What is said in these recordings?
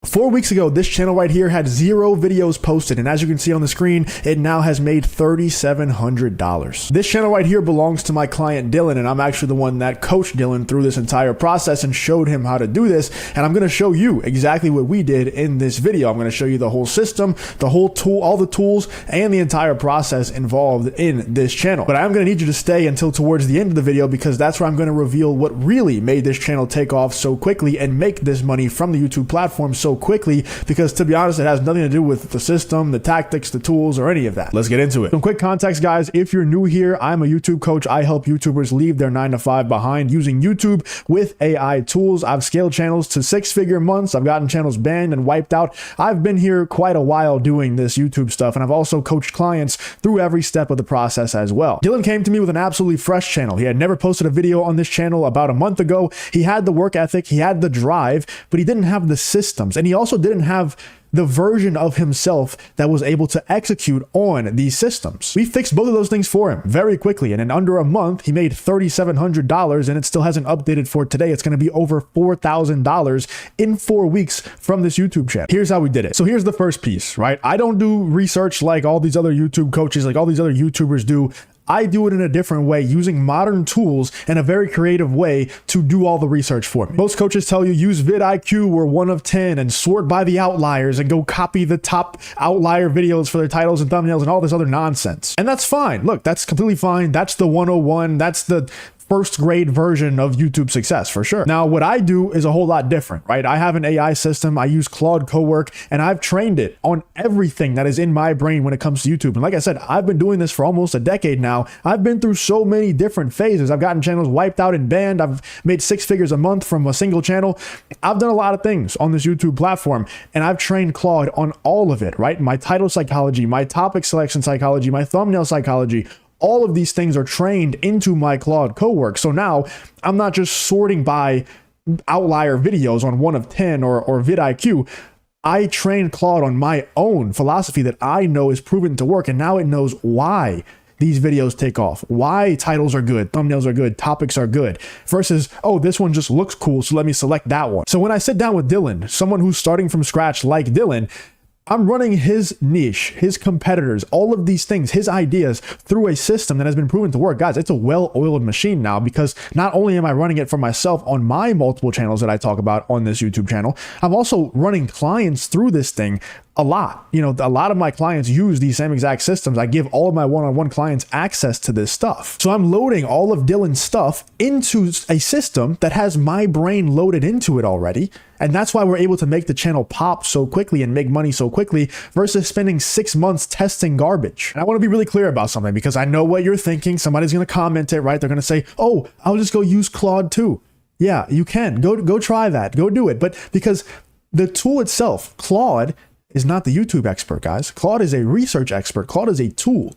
4 weeks ago, this channel right here had 0 videos posted, and as you can see on the screen, it now has made $3,700. This channel right here belongs to my client Dylan, and I'm actually the one that coached Dylan through this entire process and showed him how to do this. And I'm going to show you exactly what we did in this video. I'm going to show you the whole system, the whole tool, all the tools, and the entire process involved in this channel. But I'm going to need you to stay until towards the end of the video, because that's where I'm going to reveal what really made this channel take off so quickly and make this money from the YouTube platform so quickly, because to be honest, it has nothing to do with the system, the tactics, the tools, or any of that. Let's get into it. Some quick context, guys. If you're new here, I'm a YouTube coach. I help YouTubers leave their 9-to-5 behind using YouTube with AI tools. I've scaled channels to 6-figure months. I've gotten channels banned and wiped out. I've been here quite a while doing this YouTube stuff, and I've also coached clients through every step of the process as well. Dylan came to me with an absolutely fresh channel. He had never posted a video on this channel about a month ago. He had the work ethic, he had the drive, but he didn't have the systems, and he also didn't have the version of himself that was able to execute on these systems. We fixed both of those things for him very quickly, and in under a month, he made $3,700, and it still hasn't updated for today. It's going to be over $4,000 in 4 weeks from this YouTube channel. Here's how we did it. So here's the first piece, right? I don't do research like all these other YouTube coaches, like all these other YouTubers do. I do it in a different way, using modern tools and a very creative way to do all the research for me. Most coaches tell you use vidIQ or 1 of 10 and sort by the outliers and go copy the top outlier videos for their titles and thumbnails and all this other nonsense. And that's fine. Look, that's completely fine. That's the 101. That's the first grade version of YouTube success for sure. Now, what I do is a whole lot different, right? I have an AI system. I use Claude Cowork, and I've trained it on everything that is in my brain when it comes to YouTube. And like I said, I've been doing this for almost a decade now. I've been through so many different phases. I've gotten channels wiped out and banned. I've made 6 figures a month from a single channel. I've done a lot of things on this YouTube platform, and I've trained Claude on all of it, right? My title psychology, my topic selection psychology, my thumbnail psychology. All of these things are trained into my Claude Cowork. So now I'm not just sorting by outlier videos on 1 of 10 or vidIQ. I trained Claude on my own philosophy that I know is proven to work. And now it knows why these videos take off, why titles are good, thumbnails are good, topics are good, versus, oh, this one just looks cool, so let me select that one. So when I sit down with Dylan, someone who's starting from scratch like Dylan, I'm running his niche, his competitors, all of these things, his ideas through a system that has been proven to work. Guys, it's a well-oiled machine now, because not only am I running it for myself on my multiple channels that I talk about on this YouTube channel, I'm also running clients through this thing a lot. You know, a lot of my clients use these same exact systems. I give all of my one-on-one clients access to this stuff. So I'm loading all of Dylan's stuff into a system that has my brain loaded into it already. And that's why we're able to make the channel pop so quickly and make money so quickly versus spending 6 months testing garbage. And I want to be really clear about something, because I know what you're thinking. Somebody's going to comment it, right? They're going to say, oh, I'll just go use Claude too. Yeah, you can. Go try that. Go do it. But because the tool itself, Claude, is not the YouTube expert, guys. Claude is a research expert. Claude is a tool.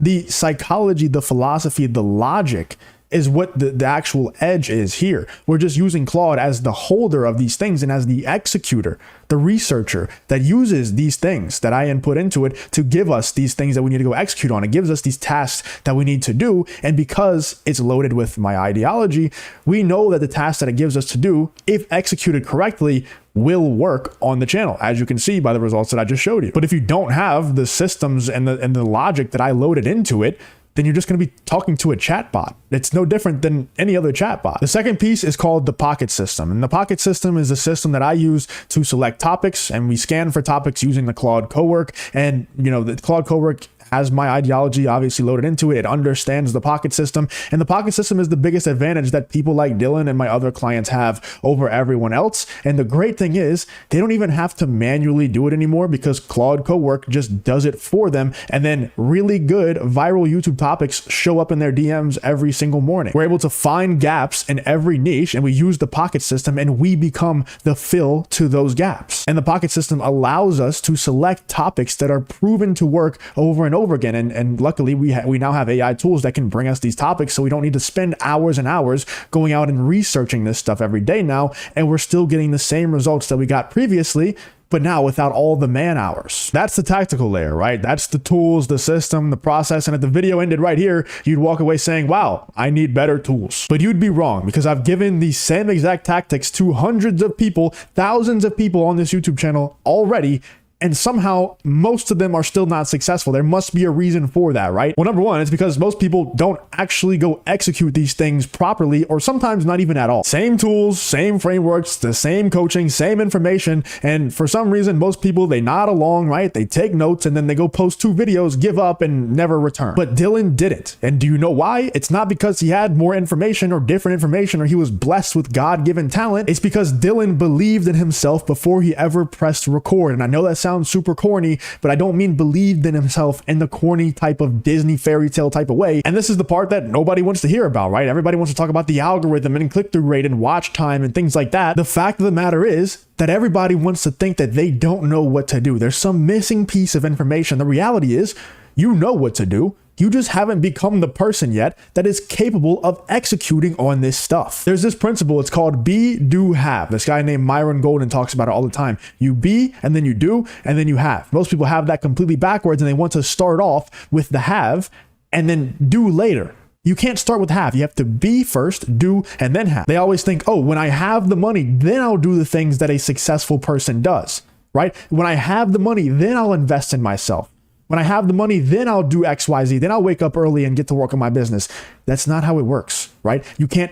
The psychology, the philosophy, the logic is what the actual edge is here. We're just using Claude as the holder of these things and as the executor, the researcher that uses these things that I input into it to give us these things that we need to go execute on. It gives us these tasks that we need to do. And because it's loaded with my ideology, we know that the tasks that it gives us to do, if executed correctly, will work on the channel, as you can see by the results that I just showed you. But if you don't have the systems and the logic that I loaded into it, then you're just going to be talking to a chatbot. It's no different than any other chatbot. The second piece is called the pocket system. And the pocket system is the system that I use to select topics, and we scan for topics using the Claude Cowork. And, you know, the Claude Cowork has my ideology obviously loaded into it. It understands the pocket system, and the pocket system is the biggest advantage that people like Dylan and my other clients have over everyone else. And the great thing is they don't even have to manually do it anymore, because Claude Cowork just does it for them. And then really good viral YouTube topics show up in their DMs every single morning. We're able to find gaps in every niche, and we use the pocket system, and we become the fill to those gaps. And the pocket system allows us to select topics that are proven to work over and over again. And luckily we now have AI tools that can bring us these topics, so we don't need to spend hours and hours going out and researching this stuff every day now. And we're still getting the same results that we got previously but now without all the man hours. That's the tactical layer, right? That's the tools, the system, the process. And if the video ended right here, you'd walk away saying, wow, I need better tools. But you'd be wrong, because I've given the same exact tactics to hundreds of people, thousands of people on this YouTube channel already, and somehow most of them are still not successful. There must be a reason for that, right? Well, number one, it's because most people don't actually go execute these things properly, or sometimes not even at all. Same tools, same frameworks, the same coaching, same information. And for some reason, most people, they nod along, right? They take notes and then they go post 2 videos, give up and never return. But Dylan didn't. And do you know why? It's not because he had more information or different information or he was blessed with God-given talent. It's because Dylan believed in himself before he ever pressed record. And I know that sounds super corny, but I don't mean believed in himself in the corny type of Disney fairy tale type of way. And this is the part that nobody wants to hear about, right? Everybody wants to talk about the algorithm and click-through rate and watch time and things like that. The fact of the matter is that everybody wants to think that they don't know what to do. There's some missing piece of information. The reality is, you know what to do. You just haven't become the person yet that is capable of executing on this stuff. There's this principle, it's called be, do, have. This guy named Myron Golden talks about it all the time. You be, and then you do, and then you have. Most people have that completely backwards, and they want to start off with the have and then do later. You can't start with have. You have to be first, do, and then have. They always think, oh, when I have the money, then I'll do the things that a successful person does, right? When I have the money, then I'll invest in myself. When I have the money, then I'll do X, Y, Z. Then I'll wake up early and get to work on my business. That's not how it works, right? You can't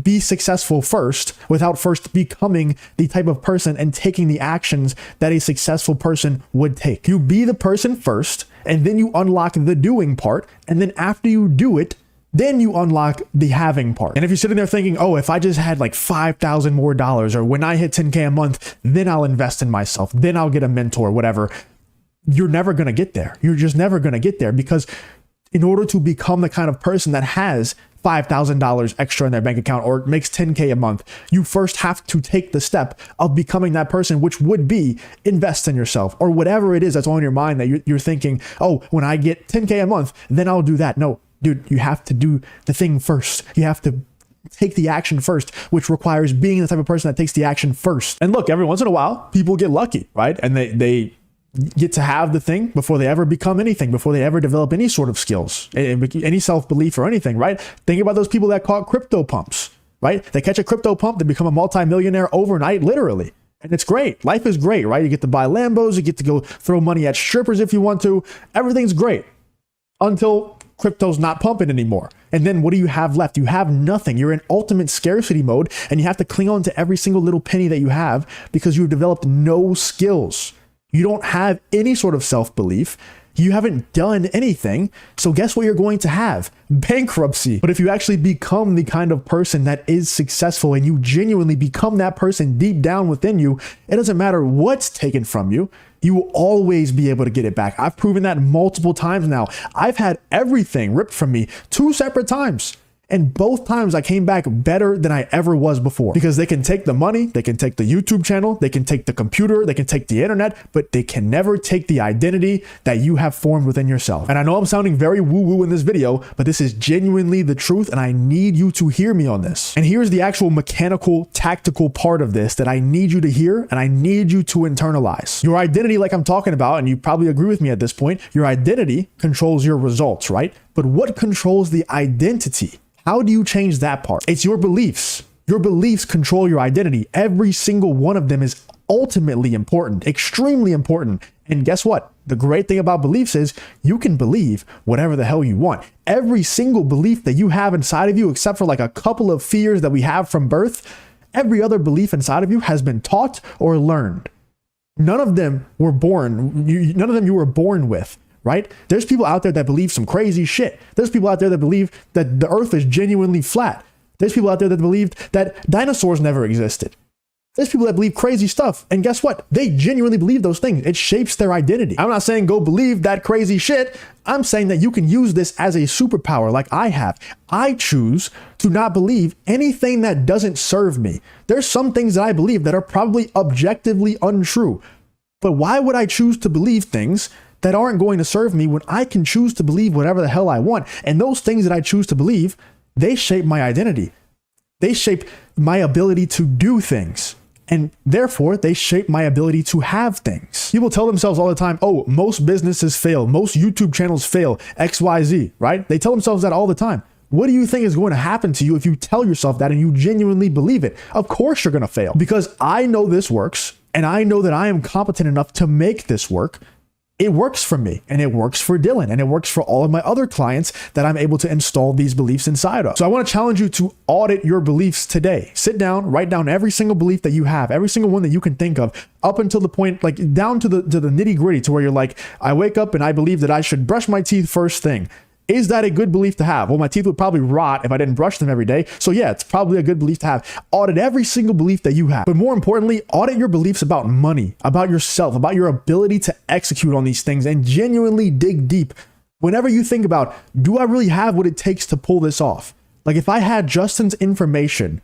be successful first without first becoming the type of person and taking the actions that a successful person would take. You be the person first, and then you unlock the doing part. And then after you do it, then you unlock the having part. And if you're sitting there thinking, oh, if I just had like $5,000 more, or when I hit 10K a month, then I'll invest in myself, then I'll get a mentor, whatever. You're never going to get there. You're just never going to get there, because in order to become the kind of person that has $5,000 extra in their bank account or makes 10K a month, you first have to take the step of becoming that person, which would be invest in yourself or whatever it is that's on your mind that you're thinking, oh, when I get 10K a month, then I'll do that. No, dude, you have to do the thing first. You have to take the action first, which requires being the type of person that takes the action first. And look, every once in a while, people get lucky, right? And they get to have the thing before they ever become anything, before they ever develop any sort of skills, any self-belief or anything, right? Think about those people that caught crypto pumps, right? They catch a crypto pump, they become a multimillionaire overnight, literally. And it's great. Life is great, right? You get to buy Lambos, you get to go throw money at strippers if you want to. Everything's great until crypto's not pumping anymore. And then what do you have left? You have nothing. You're in ultimate scarcity mode, and you have to cling on to every single little penny that you have because you've developed no skills. You don't have any sort of self-belief. You haven't done anything. So guess what you're going to have? Bankruptcy. But if you actually become the kind of person that is successful and you genuinely become that person deep down within you, it doesn't matter what's taken from you. You will always be able to get it back. I've proven that multiple times now. I've had everything ripped from me 2 separate times. And both times I came back better than I ever was before, because they can take the money, they can take the YouTube channel, they can take the computer, they can take the internet, but they can never take the identity that you have formed within yourself. And I know I'm sounding very woo-woo in this video, but this is genuinely the truth, and I need you to hear me on this. And here's the actual mechanical, tactical part of this that I need you to hear and I need you to internalize. Your identity, like I'm talking about, and you probably agree with me at this point, your identity controls your results, right? But what controls the identity? How do you change that part? It's your beliefs. Your beliefs control your identity. Every single one of them is ultimately important, extremely important. And guess what? The great thing about beliefs is you can believe whatever the hell you want. Every single belief that you have inside of you, except for like a couple of fears that we have from birth, every other belief inside of you has been taught or learned. None of them were born. None of them you were born with. Right? There's people out there that believe some crazy shit. There's people out there that believe that the earth is genuinely flat. There's people out there that believe that dinosaurs never existed. There's people that believe crazy stuff. And guess what? They genuinely believe those things. It shapes their identity. I'm not saying go believe that crazy shit. I'm saying that you can use this as a superpower like I have. I choose to not believe anything that doesn't serve me. There's some things that I believe that are probably objectively untrue. But why would I choose to believe things that aren't going to serve me when I can choose to believe whatever the hell I want? And those things that I choose to believe, they shape my identity. They shape my ability to do things. And therefore, they shape my ability to have things. People tell themselves all the time, oh, most businesses fail, most YouTube channels fail, XYZ, right? They tell themselves that all the time. What do you think is going to happen to you if you tell yourself that and you genuinely believe it? Of course you're going to fail, because I know this works and I know that I am competent enough to make this work. It works for me and it works for Dylan and it works for all of my other clients that I'm able to install these beliefs inside of. So I want to challenge you to audit your beliefs today. Sit down, write down every single belief that you have, every single one that you can think of, up until the point, like down to the nitty gritty, to where you're like, I wake up and I believe that I should brush my teeth first thing. Is that a good belief to have? Well, my teeth would probably rot if I didn't brush them every day. So yeah, it's probably a good belief to have. Audit every single belief that you have. But more importantly, audit your beliefs about money, about yourself, about your ability to execute on these things, and genuinely dig deep. Whenever you think about, do I really have what it takes to pull this off? Like if I had Justin's information,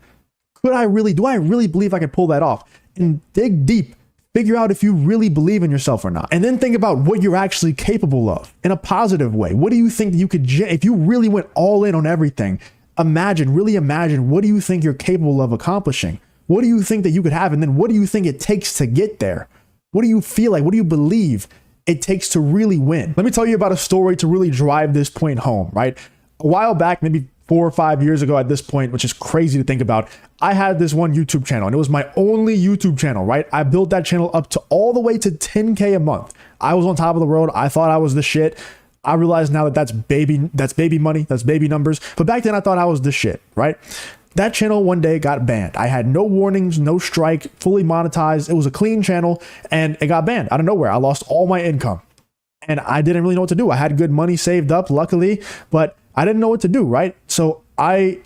do I really believe I could pull that off? And dig deep. Figure out if you really believe in yourself or not. And then think about what you're actually capable of in a positive way. What do you think you could, if you really went all in on everything, really imagine, what do you think you're capable of accomplishing? What do you think that you could have? And then what do you think it takes to get there? What do you feel like? What do you believe it takes to really win? Let me tell you about a story to really drive this point home, right? A while back, maybe 4 or 5 years ago at this point, which is crazy to think about, I had this one YouTube channel and it was my only YouTube channel, right? I built that channel up to all the way to 10K a month. I was on top of the world. I thought I was the shit. I realize now that that's baby money, that's baby numbers. But back then I thought I was the shit, right? That channel one day got banned. I had no warnings, no strike, fully monetized. It was a clean channel and it got banned out of nowhere. I lost all my income and I didn't really know what to do. I had good money saved up, luckily, but I didn't know what to do, right? So I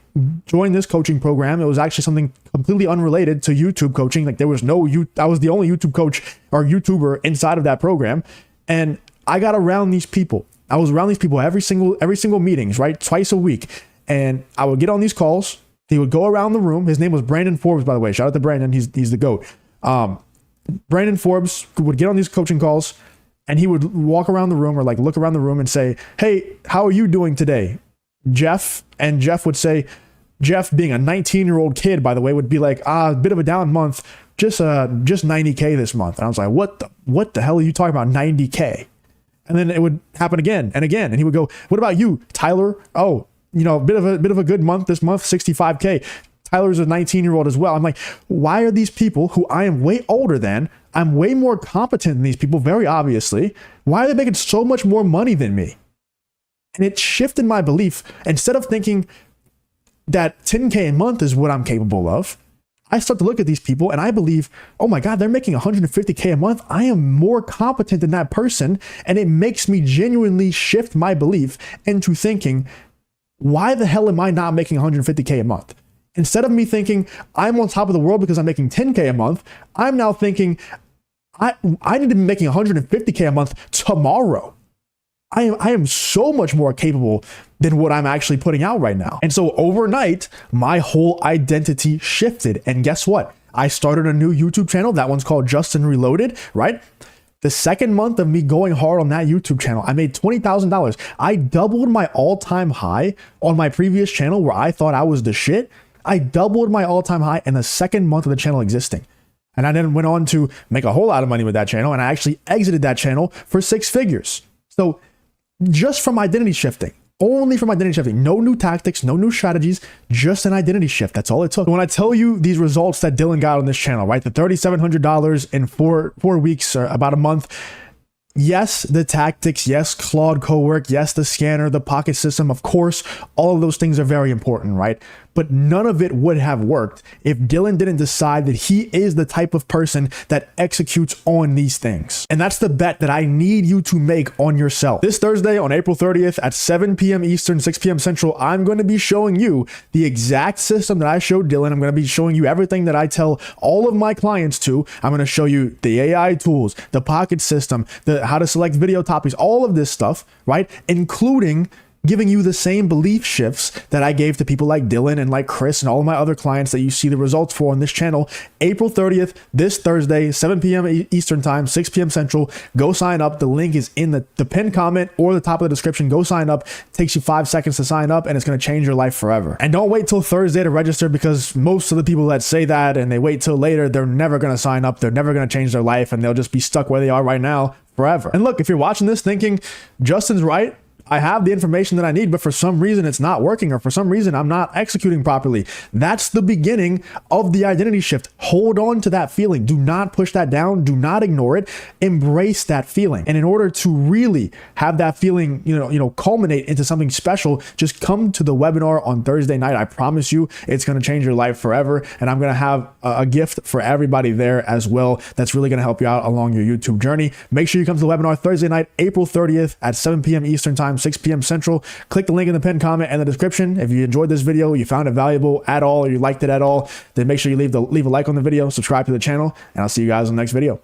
joined this coaching program. It was actually something completely unrelated to YouTube coaching. Like there was I was the only YouTube coach or YouTuber inside of that program. And I got around these people. I was around these people every single meetings, right? Twice a week. And I would get on these calls. He would go around the room. His name was Brandon Forbes, by the way. Shout out to Brandon. He's the GOAT. Brandon Forbes would get on these coaching calls and he would walk around the room or like look around the room and say, hey, how are you doing today, Jeff? And Jeff would say, Jeff, being a 19-year-old kid, by the way, would be like, a bit of a down month, just 90K this month. And I was like, what the hell are you talking about, 90K? And then it would happen again and again. And he would go, what about you, Tyler? Oh, bit of a good month this month, 65K. Tyler's a 19-year-old as well. I'm like, why are these people who I am way older than, I'm way more competent than these people, very obviously, why are they making so much more money than me? And it shifted my belief. Instead of thinking that 10K a month is what I'm capable of, I start to look at these people and I believe, oh my God, they're making 150K a month. I am more competent than that person. And it makes me genuinely shift my belief into thinking, why the hell am I not making 150K a month? Instead of me thinking I'm on top of the world because I'm making 10K a month, I'm now thinking I need to be making 150K a month tomorrow. I am so much more capable than what I'm actually putting out right now. And so overnight, my whole identity shifted. And guess what? I started a new YouTube channel. That one's called Justin Reloaded, right? The second month of me going hard on that YouTube channel, I made $20,000. I doubled my all-time high on my previous channel where I thought I was the shit. I doubled my all-time high in the second month of the channel existing. And I then went on to make a whole lot of money with that channel. And I actually exited that channel for 6 figures. So just from identity shifting, only from identity shifting, no new tactics, no new strategies, just an identity shift. That's all it took. When I tell you these results that Dylan got on this channel, right? The $3,700 in four weeks or about a month. Yes, the tactics, yes, Claude Cowork, yes, the scanner, the pocket system, of course, all of those things are very important, right? But none of it would have worked if Dylan didn't decide that he is the type of person that executes on these things. And that's the bet that I need you to make on yourself. This Thursday on April 30th at 7 p.m. Eastern, 6 p.m. Central, I'm going to be showing you the exact system that I showed Dylan. I'm going to be showing you everything that I tell all of my clients to. I'm going to show you the AI tools, the pocket system, how to select video topics, all of this stuff, right? Including giving you the same belief shifts that I gave to people like Dylan and like Chris and all of my other clients that you see the results for on this channel. April 30th, this Thursday, 7 p.m. Eastern time, 6 p.m. Central. Go sign up. The link is in the pinned comment or the top of the description. Go sign up. It takes you 5 seconds to sign up, and it's going to change your life forever. And don't wait till Thursday to register, because most of the people that say that and they wait till later, they're never going to sign up. They're never going to change their life, and they'll just be stuck where they are right now forever. And look, if you're watching this thinking Justin's right, I have the information that I need, but for some reason it's not working, or for some reason I'm not executing properly, that's the beginning of the identity shift. Hold on to that feeling. Do not push that down. Do not ignore it. Embrace that feeling. And in order to really have that feeling, culminate into something special, just come to the webinar on Thursday night. I promise you it's going to change your life forever. And I'm going to have a gift for everybody there as well that's really going to help you out along your YouTube journey. Make sure you come to the webinar Thursday night, April 30th at 7 p.m. Eastern time, 6 p.m. Central. Click the link in the pinned comment and the description. If you enjoyed this video, you found it valuable at all, or you liked it at all, then make sure you leave a like on the video, subscribe to the channel, and I'll see you guys in the next video.